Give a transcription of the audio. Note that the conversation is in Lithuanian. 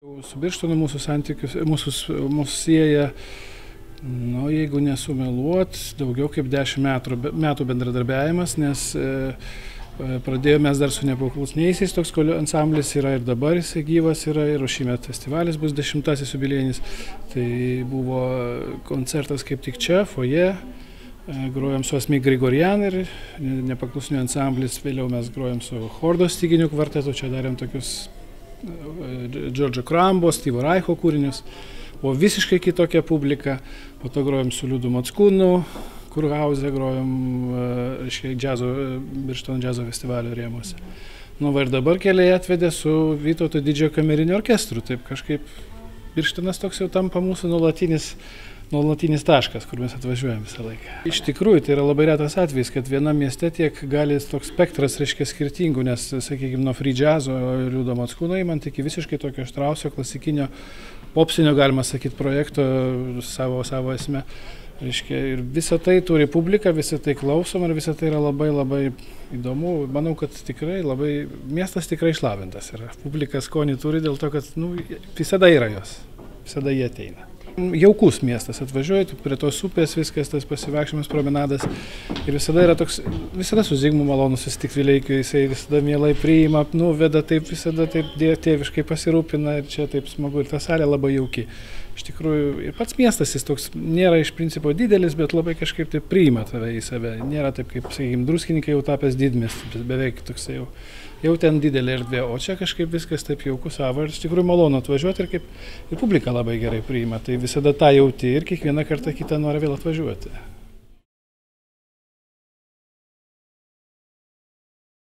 Su Birštonu mūsų santykius, mūsų sieja, jeigu nesumeluot, daugiau kaip 10 metų bendradarbiavimas, nes pradėjome mes dar su Nepaklusniaisiais, toks ansamblis yra ir dabar jisai gyvas yra, ir šįmet festivalis bus 10-asis jubiliejinis. Tai buvo koncertas kaip tik čia, foje, grojom su Asmik Grigorian ir Nepaklusnių ansamblis, vėliau mes grojom su Chordos styginių kvartetu, čia darėm tokius Džordžo Krambo, Styvo Raicho kūrinius, o visiškai kitokia publika. Po to grojom su Liudu Mockūnu, Kurhauze grojom, Birštono džiazo festivalio rėmuose. Ir dabar keliai atvedė su Vytauto didžiojo kameriniu orkestru, taip kažkaip Birštonas toks jau tampa mūsų nuolatinis taškas, kur mes atvažiuojam visą laiką. Iš tikrųjų, tai yra labai retas atvejis, kad vienam mieste tiek gali toks spektras, skirtingų, nes, sakykime, nuo free džiazo ir Liudo Mockūno įmant iki visiškai tokio Štrauso, klasikinio, popsinio, galima sakyti, projekto savo esme. Ir visą tai turi publiką, visą tai klausom ir visą tai yra labai įdomu. Manau, kad tikrai miestas tikrai išlavintas yra. Publika skonį turi dėl to, kad visada yra jos, visada jie ateina. Jaukus miestas, atvažiuoji prie tos upės, viskas, tas pasivaikščiojimas, promenadas ir visada su Zigmu malonu susitikti Vileikiu, jisai visada mielai priima, nuveda, visada taip tėviškai pasirūpina ir čia taip smagu ir ta salė labai jauki. Iš tikrųjų, ir pats miestas jis toks nėra iš principo didelis, bet labai kažkaip taip priima tave į save. Nėra taip kaip, sakykime, Druskininkai jau tapęs didmiestis, beveik toksai jau ten didelė erdvė, o čia kažkaip viskas taip jauku savo ir iš tikrųjų malonu atvažiuoti ir publika labai gerai priima. Tai visada tą jauti ir kiekvieną kartą kitą nori vėl atvažiuoti.